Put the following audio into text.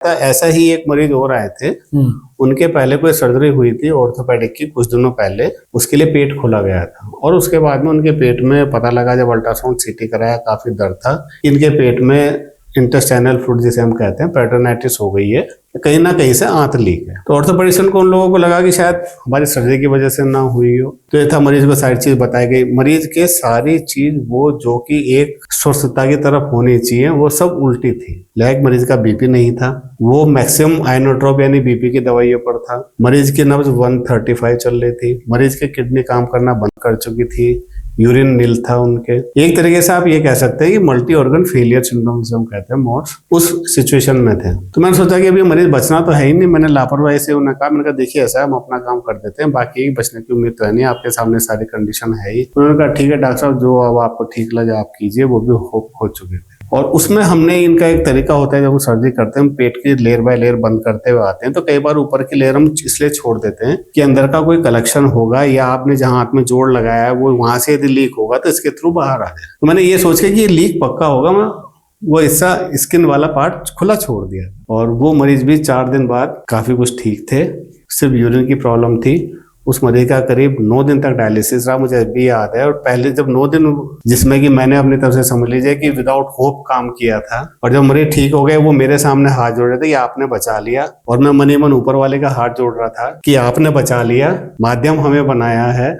ऐसा ही एक मरीज और आए थे, उनके पहले कोई सर्जरी हुई थी ऑर्थोपेडिक की कुछ दिनों पहले, उसके लिए पेट खोला गया था और उसके बाद में उनके पेट में पता लगा जब अल्ट्रासाउंड सीटी कराया काफी दर्द था, इनके पेट में इंटेस्टाइनल फ्लूइड जिसे हम कहते हैं पेरिटोनाइटिस हो गई है, कहीं ना कहीं से आंत लीक है। तो ऑर्थोपेडिशियन को उन लोगों को लगा कि शायद हमारी सर्जरी की वजह से ना हुई हो, तो ये था मरीज को सारी चीज बताई गई। मरीज के सारी चीज वो जो कि एक स्वस्थता की तरफ होनी चाहिए वो सब उल्टी थी। लाइक मरीज का बीपी नहीं था, वो मैक्सिमम आइनोट्रोप यानी बीपी की दवाइयों पर था। मरीज की नब्ज 135 चल रही थी। मरीज की किडनी काम करना बंद कर चुकी थी। यूरिन नील था उनके। एक तरीके से आप ये कह सकते हैं कि मल्टी ऑर्गन फेलियर सिंड्रोम जिसे हम कहते हैं मोड्स, उस सिचुएशन में थे। तो मैंने सोचा कि अभी मरीज बचना तो है ही नहीं। मैंने लापरवाही से उन्हें कहा, मैंने कहा देखिए ऐसा है, हम अपना काम कर देते हैं, बाकी बचने की उम्मीद तो है नहीं, आपके सामने सारी कंडीशन है ही। उन्होंने कहा ठीक है डॉक्टर साहब, जो अब आपको ठीक लगे आप कीजिए। वो भी हो चुके थे। और उसमें हमने इनका एक तरीका होता है, जब हम सर्जरी करते हैं हम पेट की लेयर बाय लेयर बंद करते हुए आते हैं, तो कई बार ऊपर की लेयर हम इसलिए छोड़ देते हैं कि अंदर का कोई कलेक्शन होगा या आपने जहां हाथ में जोड़ लगाया है वो वहां से यदि लीक होगा तो इसके थ्रू बाहर आ जाए। तो मैंने ये सोच के कि ये लीक पक्का होगा, मैं वो हिस्सा स्किन वाला पार्ट खुला छोड़ दिया और वो मरीज भी 4 दिन बाद काफी कुछ ठीक थे। सिर्फ यूरिन की प्रॉब्लम थी। उस मरीज का करीब 9 दिन तक डायलिसिस रहा, मुझे अभी याद है। और पहले जब 9 दिन, जिसमें कि मैंने अपनी तरफ से समझ लीजिए कि विदाउट होप काम किया था, और जब मरीज ठीक हो गए वो मेरे सामने हाथ जोड़ रहे थे कि आपने बचा लिया, और मैं मन ही मन ऊपर वाले का हाथ जोड़ रहा था कि आपने बचा लिया, माध्यम हमें बनाया है।